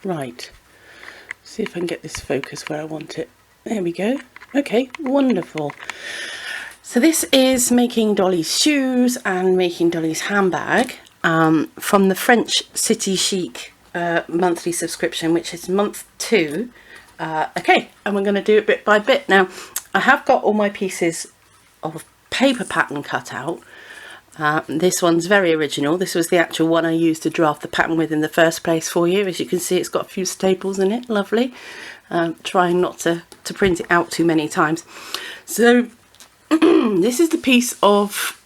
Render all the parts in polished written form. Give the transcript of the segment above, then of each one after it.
Right, see if I can get this focus where I want it. There we go. Okay, wonderful. So this is making Dolly's shoes and making Dolly's handbag from the French City Chic monthly subscription, which is month 2. Okay, and we're going to do it bit by bit. Now, I have got all my pieces of paper pattern cut out. This one's very original. This was the actual one I used to draft the pattern with in the first place for you. As you can see, it's got a few staples in it. Lovely. Trying not to print it out too many times. So this is the piece of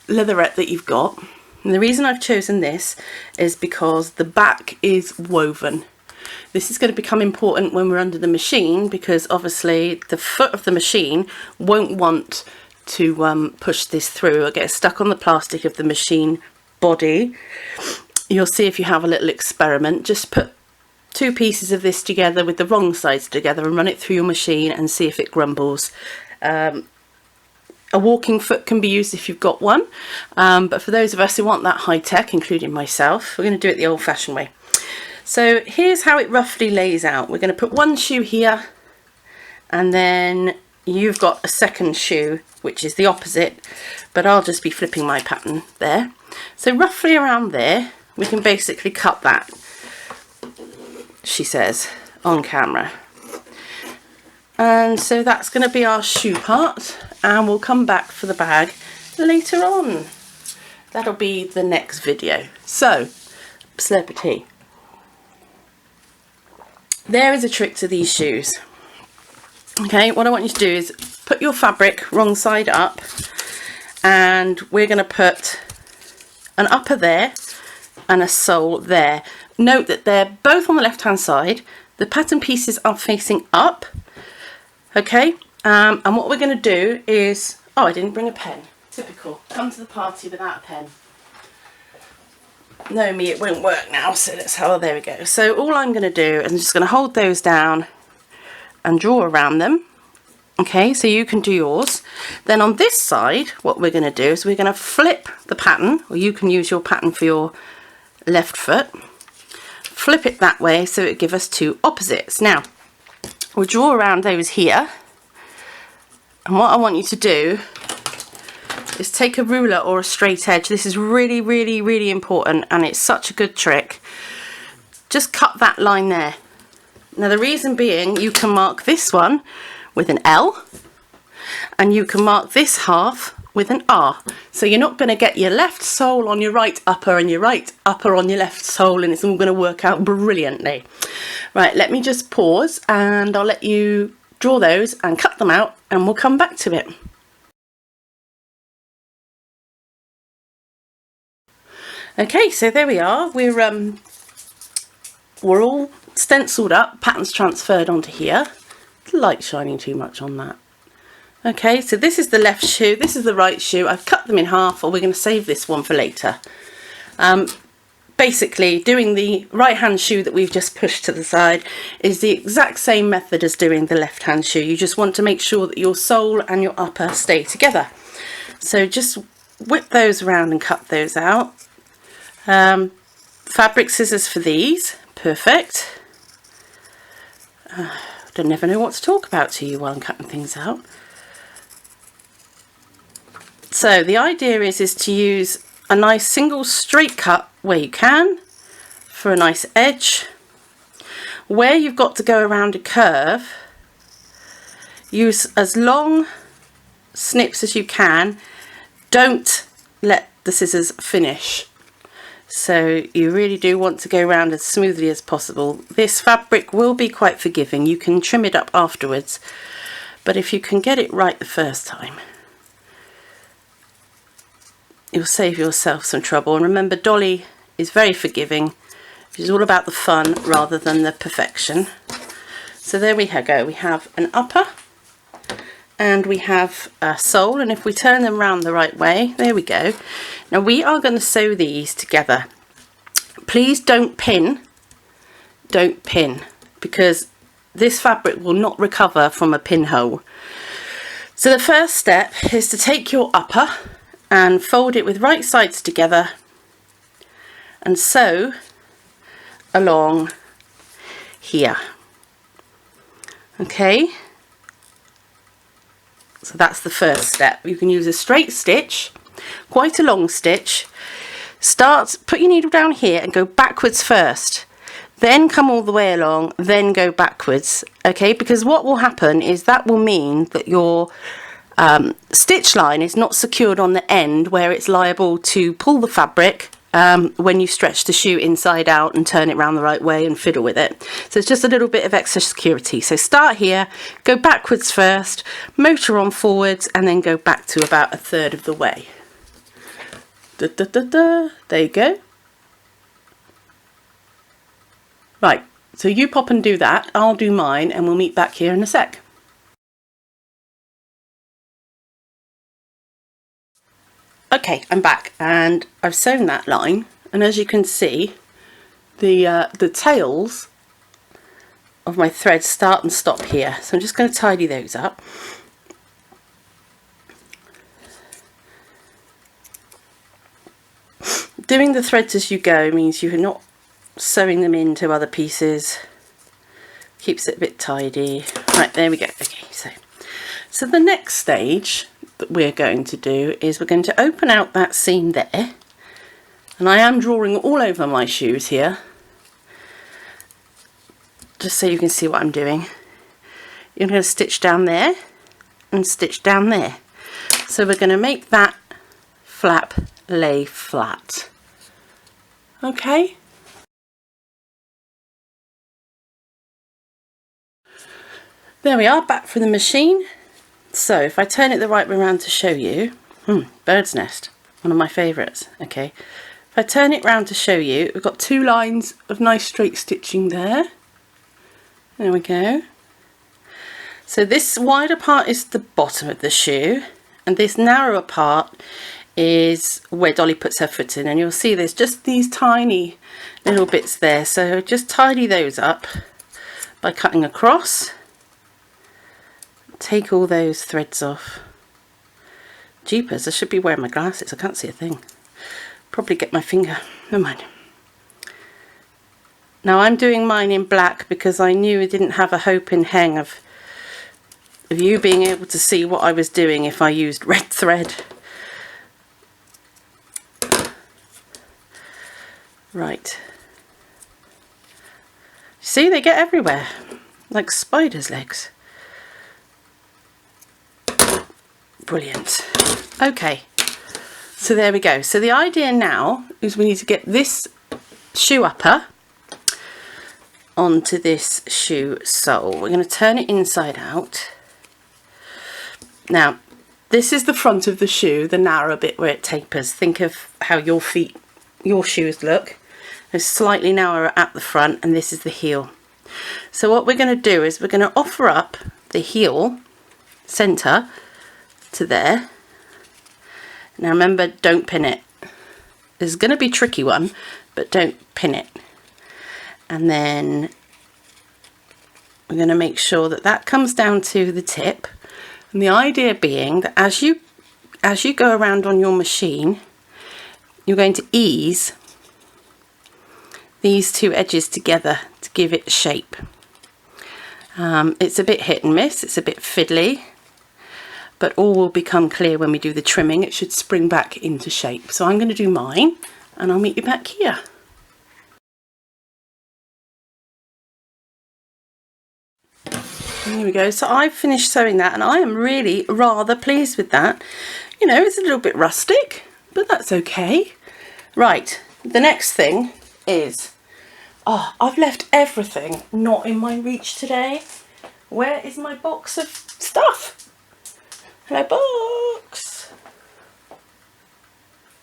leatherette that you've got. And the reason I've chosen this is because the back is woven. This is going to become important when we're under the machine, because obviously the foot of the machine won't want to push this through. It'll get stuck on the plastic of the machine body. You'll see if you have a little experiment, just put 2 pieces of this together with the wrong sides together and run it through your machine and see if it grumbles. A walking foot can be used if you've got one, but for those of us who want that high tech, including myself, we're going to do it the old fashioned way. So here's how it roughly lays out. We're going to put one shoe here, and then you've got a second shoe, which is the opposite, but I'll just be flipping my pattern there. So roughly around there, we can basically cut that, she says, on camera. And so that's going to be our shoe part, and we'll come back for the bag later on. That'll be the next video. So, slurp a tea. There is a trick to these shoes. Okay, what I want you to do is put your fabric wrong side up, and we're going to put an upper there and a sole there. Note that they're both on the left hand side. The pattern pieces are facing up. Okay, and what we're going to do is, oh, I didn't bring a pen. Typical. Come to the party without a pen. Know me, it won't work now, so let's have, oh, there we go. So all I'm going to do is I'm just going to hold those down and draw around them. Okay, so you can do yours. Then on this side, what we're going to do is we're going to flip the pattern, or you can use your pattern for your left foot. Flip it that way so it gives us 2 opposites. Now, we'll draw around those here. And what I want you to do is take a ruler or a straight edge. This is really, really, really important, and it's such a good trick. Just cut that line there. Now the reason being, you can mark this one with an L, and you can mark this half with an R. So you're not going to get your left sole on your right upper and your right upper on your left sole, and it's all going to work out brilliantly. Right, let me just pause and I'll let you draw those and cut them out, and we'll come back to it. Okay, so there we are. We're all stenciled up, patterns transferred onto here. The light's shining too much on that. Okay, so this is the left shoe, this is the right shoe. I've cut them in half, or we're going to save this one for later. Basically, doing the right hand shoe that we've just pushed to the side is the exact same method as doing the left hand shoe. You just want to make sure that your sole and your upper stay together. So just whip those around and cut those out. Fabric scissors for these, perfect. I never know what to talk about to you while I'm cutting things out. So the idea is to use a nice single straight cut where you can for a nice edge. Where you've got to go around a curve, use as long snips as you can. Don't let the scissors finish. So you really do want to go around as smoothly as possible. This fabric will be quite forgiving. You can trim it up afterwards, but if you can get it right the first time, you'll save yourself some trouble. And remember, Dolly is very forgiving. She's all about the fun rather than the perfection. So there we go. We have an upper and we have a sole, and if we turn them around the right way, there we go. Now we are going to sew these together. Please don't pin, because this fabric will not recover from a pinhole. So the first step is to take your upper and fold it with right sides together and sew along here. Okay, so that's the first step. You can use a straight stitch, quite a long stitch. Put your needle down here and go backwards first, then come all the way along, then go backwards. Okay, because what will happen is that will mean that your stitch line is not secured on the end where it's liable to pull the fabric when you stretch the shoe inside out and turn it around the right way and fiddle with it. So it's just a little bit of extra security. So start here, go backwards first, motor on forwards, and then go back to about a third of the way. Da, da, da, da. There you go. Right, so you pop and do that, I'll do mine, and we'll meet back here in a sec. Okay, I'm back and I've sewn that line, and as you can see, the tails of my threads start and stop here. So I'm just going to tidy those up. Doing the threads as you go means you're not sewing them into other pieces. Keeps it a bit tidy. Right, there we go. Okay, so the next stage that we're going to do is we're going to open out that seam there, and I am drawing all over my shoes here just so you can see what I'm doing. You're going to stitch down there and stitch down there. So we're going to make that flap lay flat. Okay. There we are, back from the machine. So if I turn it the right way around to show you, bird's nest, one of my favourites. Okay, if I turn it round to show you, we've got two lines of nice straight stitching there. There we go. So this wider part is the bottom of the shoe, and this narrower part is where Dolly puts her foot in, and you'll see there's just these tiny little bits there. So just tidy those up by cutting across. Take all those threads off. Jeepers, I should be wearing my glasses, I can't see a thing. Probably get my finger, never mind. Now I'm doing mine in black because I knew I didn't have a hope in hang of you being able to see what I was doing if I used red thread. Right. See, they get everywhere, like spiders' legs. Brilliant. Okay, so there we go. So the idea now is we need to get this shoe upper onto this shoe sole. We're going to turn it inside out. Now, this is the front of the shoe, the narrow bit where it tapers. Think of how your shoes look. It's slightly narrower at the front, and this is the heel. So what we're going to do is we're going to offer up the heel centre to there. Now remember, don't pin it. This is going to be a tricky one, but don't pin it. And then we're going to make sure that that comes down to the tip. And the idea being that as you go around on your machine, you're going to ease these two edges together to give it shape. It's a bit hit and miss, it's a bit fiddly, but all will become clear when we do the trimming. It should spring back into shape. So I'm going to do mine, and I'll meet you back here. And here we go. So I've finished sewing that, and I am really rather pleased with that. You know, it's a little bit rustic, but that's okay. Right, the next thing is, I've left everything not in my reach today. Where is my box of stuff? Hello, box.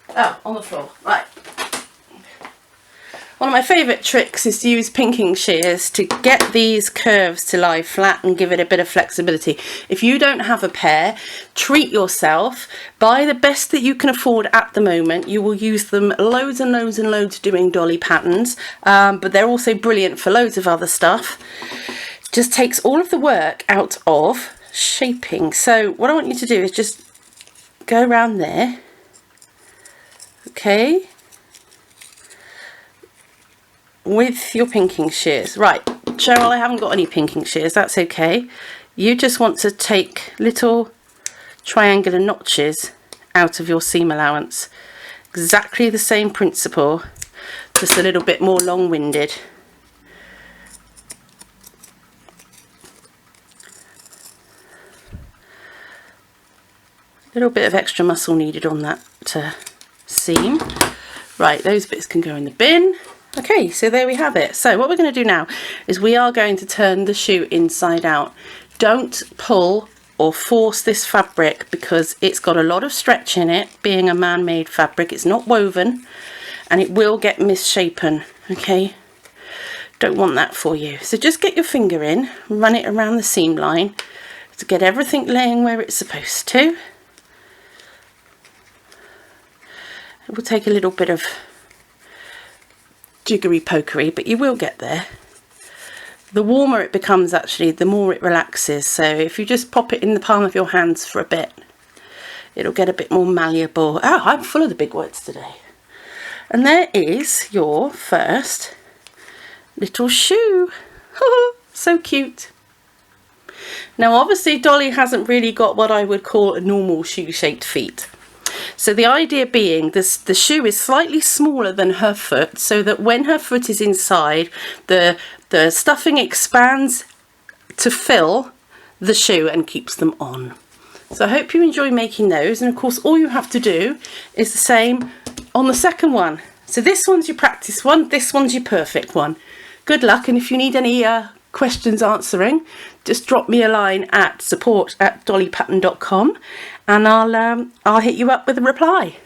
Oh, on the floor. Right. One of my favourite tricks is to use pinking shears to get these curves to lie flat and give it a bit of flexibility. If you don't have a pair, treat yourself. Buy the best that you can afford at the moment. You will use them loads and loads and loads doing dolly patterns, but they're also brilliant for loads of other stuff. Just takes all of the work out of shaping. So what I want you to do is just go around there, okay, with your pinking shears. Right, Cheryl, I haven't got any pinking shears, that's okay. You just want to take little triangular notches out of your seam allowance. Exactly the same principle, just a little bit more long-winded. A little bit of extra muscle needed on that seam. Right, those bits can go in the bin. Okay, so there we have it. So what we're going to do now is we are going to turn the shoe inside out. Don't pull or force this fabric because it's got a lot of stretch in it, being a man-made fabric. It's not woven and it will get misshapen, okay? Don't want that for you. So just get your finger in, run it around the seam line to get everything laying where it's supposed to. It will take a little bit of jiggery pokery, but you will get there. The warmer it becomes, actually, the more it relaxes. So if you just pop it in the palm of your hands for a bit, it'll get a bit more malleable. Oh, I'm full of the big words today. And there is your first little shoe. So cute. Now obviously Dolly hasn't really got what I would call a normal shoe-shaped feet. So the idea being the shoe is slightly smaller than her foot, so that when her foot is inside, the stuffing expands to fill the shoe and keeps them on. So I hope you enjoy making those, and of course all you have to do is the same on the second one. So this one's your practice one, this one's your perfect one. Good luck, and if you need any questions answering, just drop me a line at support@dollypattern.com and I'll hit you up with a reply.